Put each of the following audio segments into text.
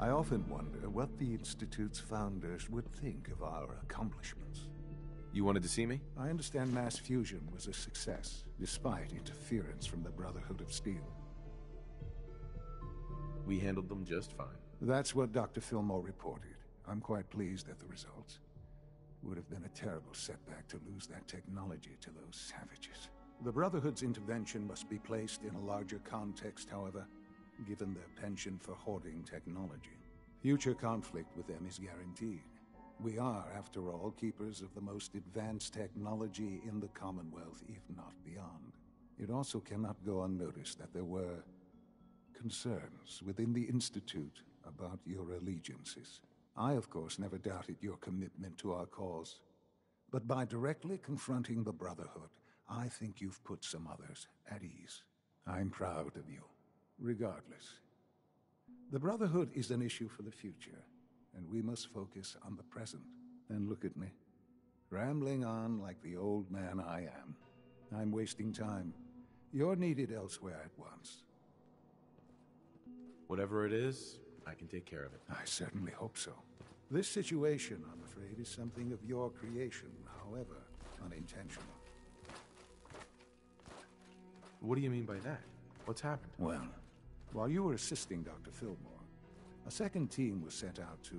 I often wonder what the Institute's founders would think of our accomplishments. You wanted to see me? I understand mass fusion was a success, despite interference from the Brotherhood of Steel. We handled them just fine. That's what Dr. Fillmore reported. I'm quite pleased at the results. Would have been a terrible setback to lose that technology to those savages. The Brotherhood's intervention must be placed in a larger context, however, given their penchant for hoarding technology. Future conflict with them is guaranteed. We are, after all, keepers of the most advanced technology in the Commonwealth, if not beyond. It also cannot go unnoticed that there were concerns within the Institute about your allegiances. I, of course, never doubted your commitment to our cause. But by directly confronting the Brotherhood, I think you've put some others at ease. I'm proud of you, regardless. The Brotherhood is an issue for the future, and we must focus on the present. And look at me, rambling on like the old man I am. I'm wasting time. You're needed elsewhere at once. Whatever it is, I can take care of it. I certainly hope so. This situation, I'm afraid, is something of your creation, however unintentional. What do you mean by that? What's happened? Well, while you were assisting Dr. Fillmore, a second team was sent out to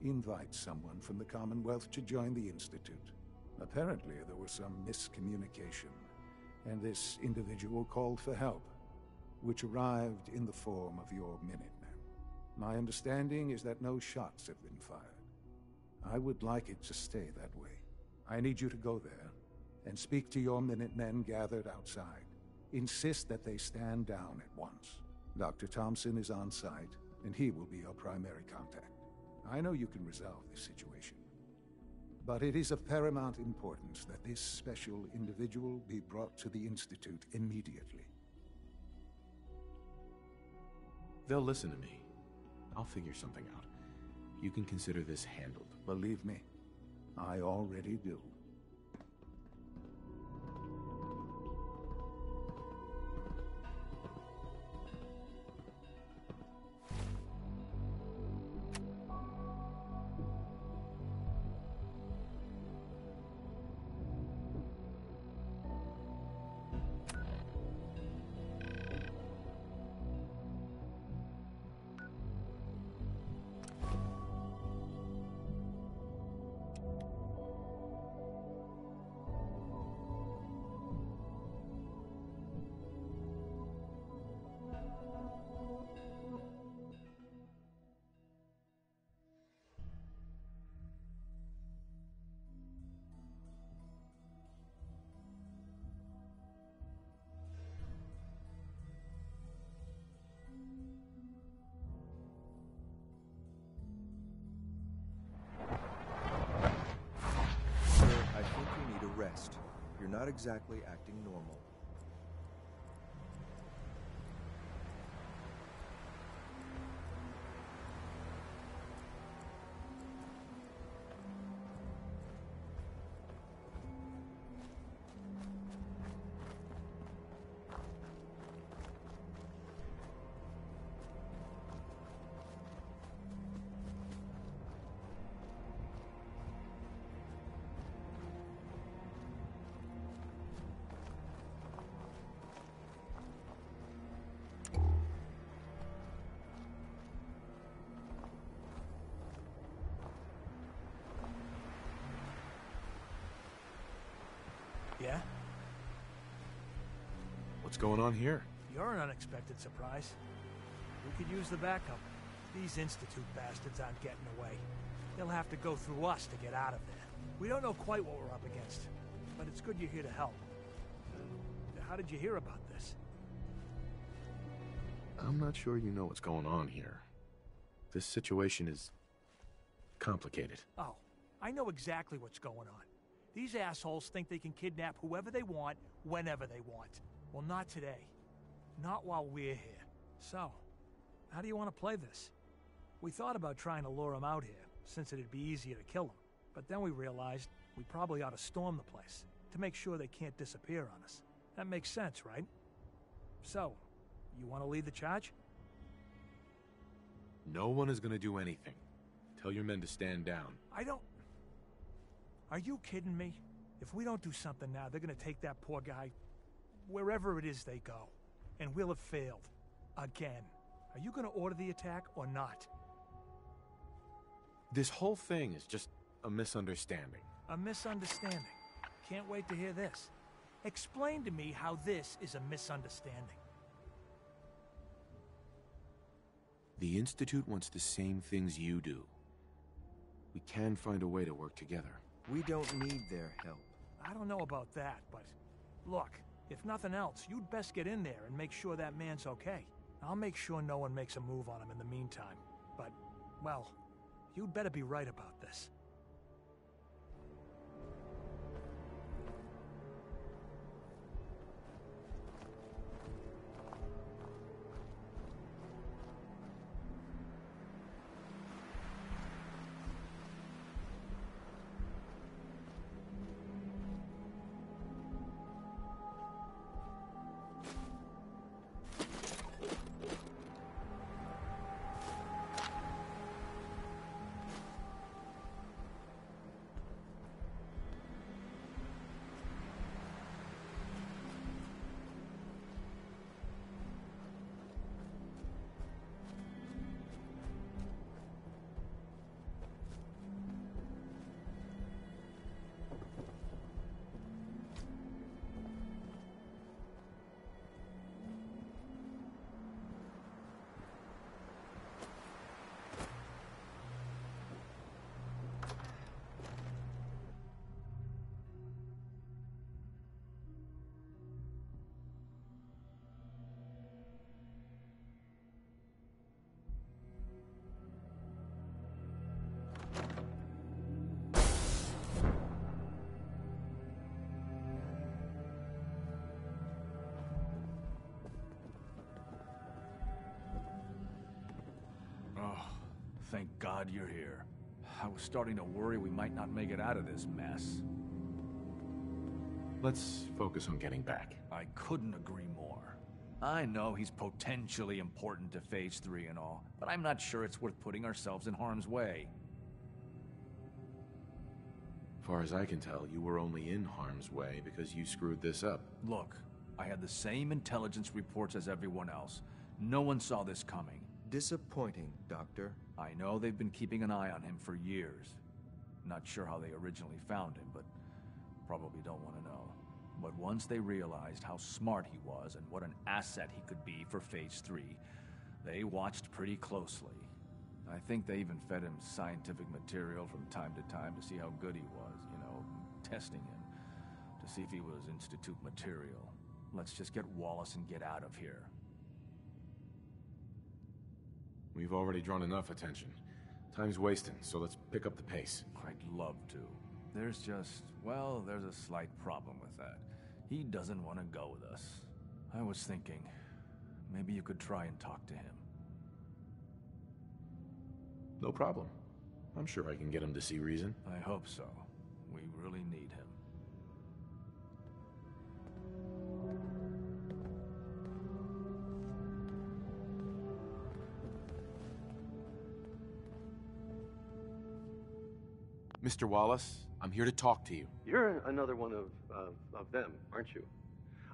invite someone from the Commonwealth to join the Institute. Apparently, there was some miscommunication, and this individual called for help, which arrived in the form of your Minutemen. My understanding is that no shots have been fired. I would like it to stay that way. I need you to go there and speak to your Minutemen gathered outside. Insist that they stand down at once. Dr. Thompson is on site, and he will be your primary contact. I know you can resolve this situation, but it is of paramount importance that this special individual be brought to the Institute immediately. They'll listen to me. I'll figure something out. You can consider this handled. Believe me, I already do. Rest. You're not exactly acting normal. Yeah? What's going on here? You're an unexpected surprise. We could use the backup. These Institute bastards aren't getting away. They'll have to go through us to get out of there. We don't know quite what we're up against, but it's good you're here to help. How did you hear about this? I'm not sure you know what's going on here. This situation is complicated. Oh, I know exactly what's going on. These assholes think they can kidnap whoever they want, whenever they want. Well, not today. Not while we're here. So, how do you want to play this? We thought about trying to lure them out here, since it'd be easier to kill them. But then we realized we probably ought to storm the place, to make sure they can't disappear on us. That makes sense, right? So, you want to lead the charge? No one is gonna do anything. Tell your men to stand down. I don't... Are you kidding me? If we don't do something now, they're gonna take that poor guy wherever it is they go. And we'll have failed. Again. Are you gonna order the attack or not? This whole thing is just a misunderstanding. A misunderstanding. Can't wait to hear this. Explain to me how this is a misunderstanding. The Institute wants the same things you do. We can find a way to work together. We don't need their help. I don't know about that, but... Look, if nothing else, you'd best get in there and make sure that man's okay. I'll make sure no one makes a move on him in the meantime. But, well, you'd better be right about this. Thank God you're here. I was starting to worry we might not make it out of this mess. Let's focus on getting back. I couldn't agree more. I know he's potentially important to Phase 3 and all, but I'm not sure it's worth putting ourselves in harm's way. Far as I can tell, you were only in harm's way because you screwed this up. Look, I had the same intelligence reports as everyone else. No one saw this coming. Disappointing, Doctor. I know they've been keeping an eye on him for years. Not sure how they originally found him, but probably don't want to know. But once they realized how smart he was and what an asset he could be for Phase 3, they watched pretty closely. I think they even fed him scientific material from time to time to see how good he was, you know, testing him, to see if he was Institute material. Let's just get Wallace and get out of here. We've already drawn enough attention. Time's wasting, so let's pick up the pace. I'd love to. There's just, well, there's a slight problem with that. He doesn't want to go with us. I was thinking, maybe you could try and talk to him. No problem. I'm sure I can get him to see reason. I hope so. We really need him. Mr. Wallace, I'm here to talk to you. You're another one of them, aren't you?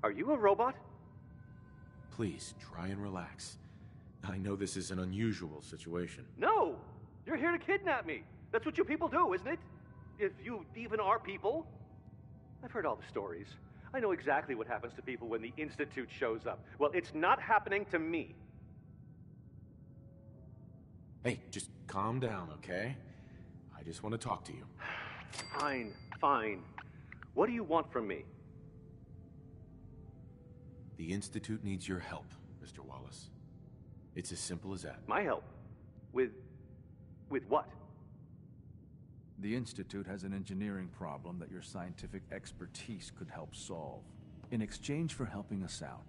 Are you a robot? Please, try and relax. I know this is an unusual situation. No! You're here to kidnap me! That's what you people do, isn't it? If you even are people. I've heard all the stories. I know exactly what happens to people when the Institute shows up. Well, it's not happening to me. Hey, just calm down, okay? I just want to talk to you. Fine, fine. What do you want from me? The Institute needs your help, Mr. Wallace. It's as simple as that. My help? With what? The Institute has an engineering problem that your scientific expertise could help solve. In exchange for helping us out,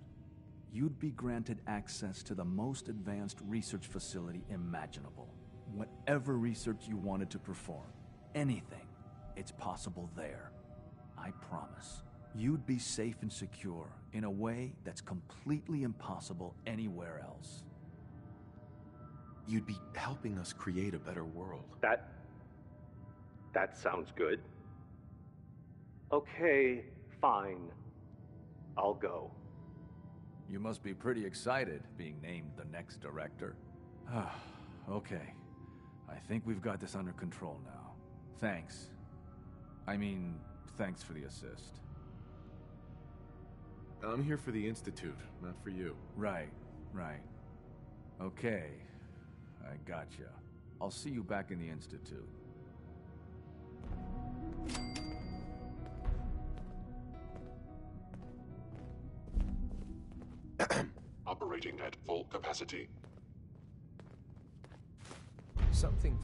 you'd be granted access to the most advanced research facility imaginable. Whatever research you wanted to perform, anything, it's possible there. I promise. You'd be safe and secure in a way that's completely impossible anywhere else. You'd be helping us create a better world. That sounds good. Okay, fine. I'll go. You must be pretty excited being named the next director. Okay. I think we've got this under control now. Thanks. I mean, thanks for the assist. I'm here for the Institute, not for you. Right. Okay. I gotcha. I'll see you back in the Institute. Operating at full capacity. Something